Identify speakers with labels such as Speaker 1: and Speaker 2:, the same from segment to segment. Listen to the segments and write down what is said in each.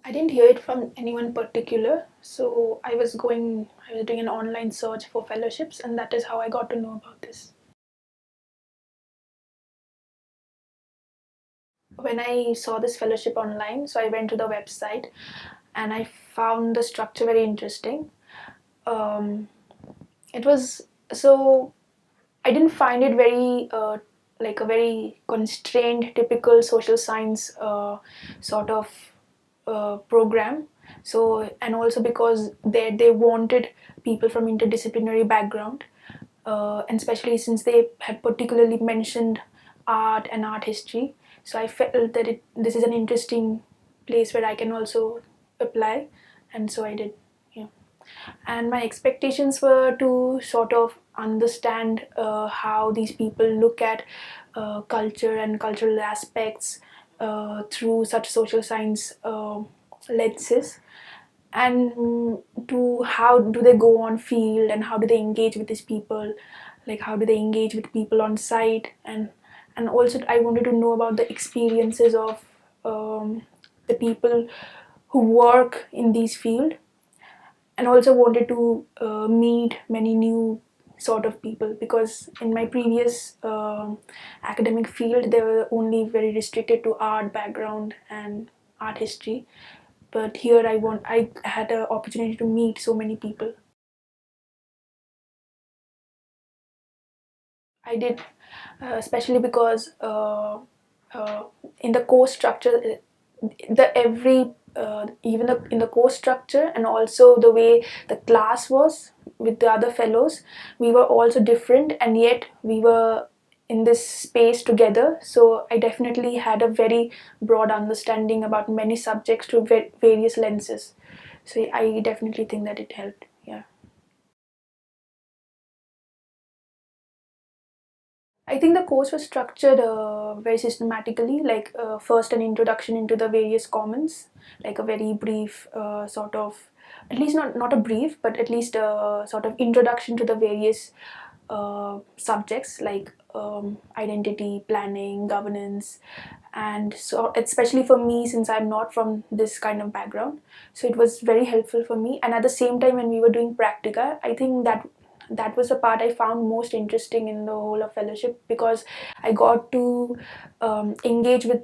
Speaker 1: I didn't hear it from anyone particular, so I was doing an online search for fellowships, and that is how I got to know about this. When I saw this fellowship online, so I went to the website and I found the structure very interesting. Um, it was so I didn't find it very like a very constrained, typical social science sort of program. So, and also because they wanted people from interdisciplinary background, and especially since they had particularly mentioned art and art history. So I felt that this is an interesting place where I can also apply, and so I did. Yeah. And my expectations were to sort of understand how these people look at culture and cultural aspects through such social science lenses, and to how do they go on field and how do they engage with these people, like how do they engage with people on site, and also I wanted to know about the experiences of the people who work in these field, and also wanted to meet many new sort of people, because in my previous academic field they were only very restricted to art background and art history, but here I had an opportunity to meet so many people. I did, especially because uh, in the course structure, the every even in the course structure and also the way the class was with the other fellows, we were also different, and yet we were in this space together. So I definitely had a very broad understanding about many subjects through various lenses. So I definitely think that it helped. Yeah. I think the course was structured very systematically, like first an introduction into the various commons, like a very brief sort of, at least not a brief, but at least a sort of introduction to the various subjects like identity, planning, governance, and so especially for me since I'm not from this kind of background, so it was very helpful for me. And at the same time, when we were doing practica, I think that was the part I found most interesting in the whole of fellowship, because I got to engage with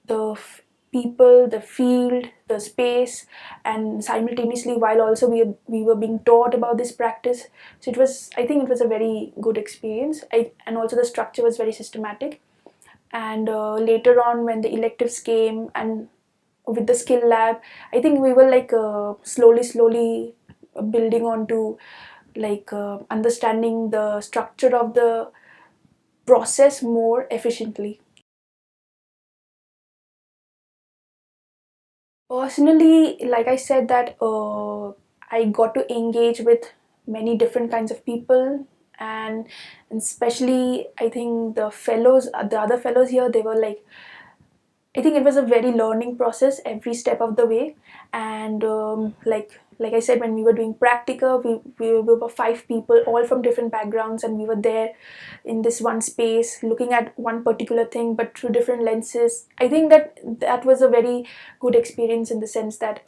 Speaker 1: the people, the field, the space, and simultaneously while also we were being taught about this practice. So I think it was a very good experience. And also the structure was very systematic. And later on, when the electives came and with the skill lab, I think we were like slowly building on to like understanding the structure of the process more efficiently. Personally, like I said, that I got to engage with many different kinds of people, and especially I think the other fellows here, they were like, I think it was a very learning process every step of the way. And like I said, when we were doing practica, we were five people, all from different backgrounds, and we were there in this one space, looking at one particular thing, but through different lenses. I think that was a very good experience in the sense that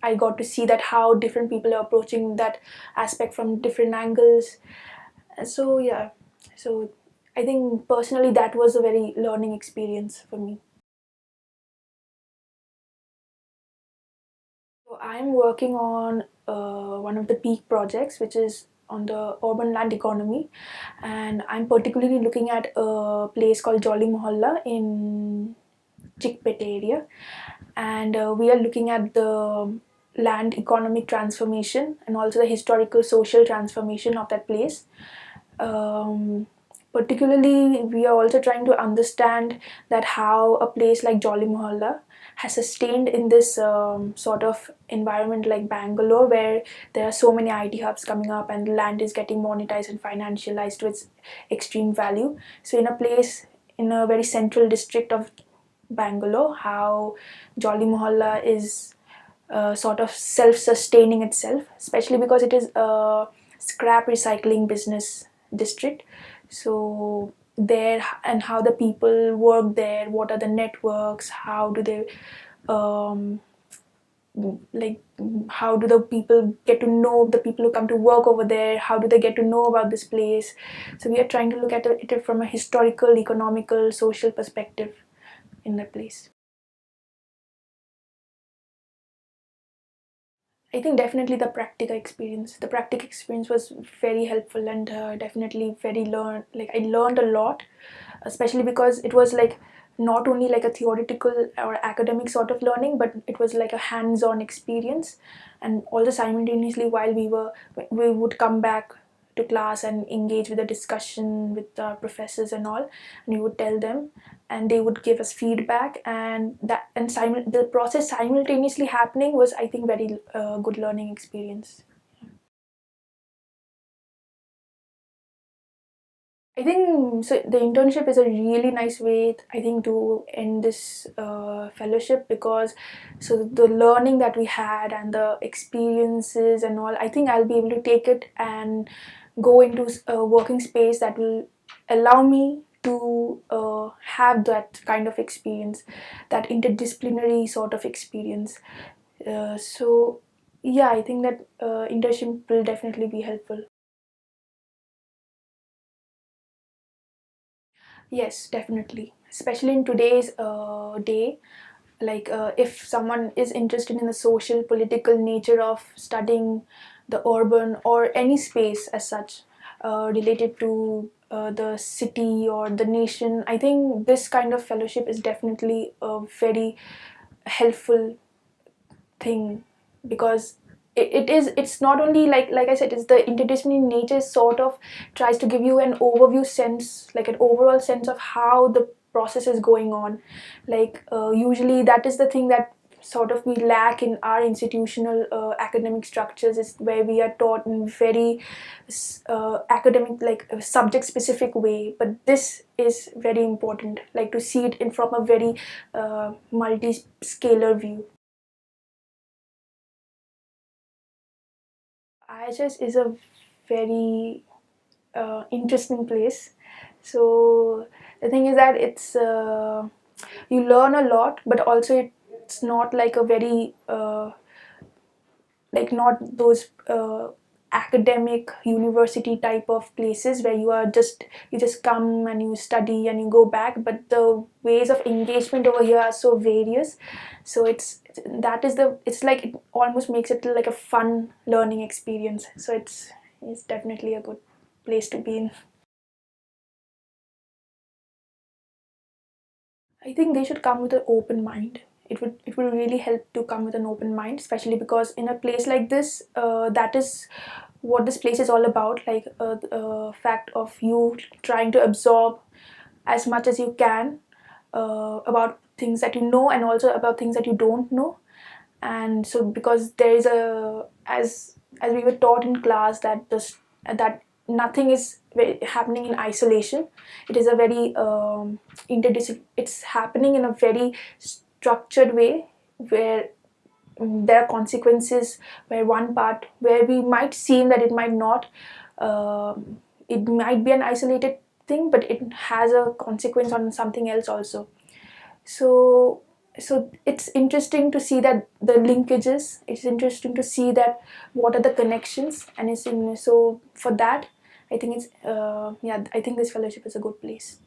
Speaker 1: I got to see that how different people are approaching that aspect from different angles. So yeah, so I think personally that was a very learning experience for me. So I'm working on one of the peak projects, which is on the urban land economy, and I'm particularly looking at a place called Jolly Mohalla in Chickpet area, and we are looking at the land economic transformation and also the historical social transformation of that place. Um, Particularly, we are also trying to understand that how a place like Jolly Mohalla has sustained in this sort of environment like Bangalore, where there are so many IT hubs coming up and land is getting monetized and financialized to its extreme value. So, in a place in a very central district of Bangalore, how Jolly Mohalla is sort of self-sustaining itself, especially because it is a scrap recycling business district. So there, and how the people work there, what are the networks, how do they um, like how do the people get to know the people who come to work over there, how do they get to know about this place. So we are trying to look at it from a historical, economical, social perspective in that place. I think definitely the practical experience. The practical experience was very helpful and definitely very like I learned a lot, especially because it was like not only like a theoretical or academic sort of learning, but it was like a hands-on experience. And also simultaneously, while we would come back to class and engage with the discussion with the professors and all, and we would tell them, and they would give us feedback, and the process simultaneously happening was, I think, very good learning experience. I think so. The internship is a really nice way, I think, to end this fellowship, because so the learning that we had and the experiences and all, I think I'll be able to take it and go into a working space that will allow me to have that kind of experience, that interdisciplinary sort of experience. So yeah, I think that internship will definitely be helpful. Yes, definitely. Especially in today's day, like if someone is interested in the social, political nature of studying the urban or any space as such, related to the city or the nation, I think this kind of fellowship is definitely a very helpful thing, because it's not only like I said, it's the interdisciplinary nature sort of tries to give you an overview sense, like an overall sense of how the process is going on. Like usually that is the thing that sort of we lack in our institutional academic structures, is where we are taught in very academic, like subject specific way, but this is very important, like to see it in from a very multi-scalar view. IIHS is a very interesting place. So the thing is that it's you learn a lot, but also it's not like a very like not those academic university type of places where you just come and you study and you go back. But the ways of engagement over here are so various. So it's like it almost makes it like a fun learning experience. So it's definitely a good place to be in. I think they should come with an open mind. It would really help to come with an open mind, especially because in a place like this, that is what this place is all about. Like the fact of you trying to absorb as much as you can about things that you know, and also about things that you don't know. And so because there is a as we were taught in class that that nothing is happening in isolation. It is a very it's happening in a very structured way, where there are consequences, where one part where we might seem that it might not it might be an isolated thing, but it has a consequence on something else also. So so it's interesting to see that the linkages, it's interesting to see that what are the connections, and so for that I think it's yeah, I think this fellowship is a good place.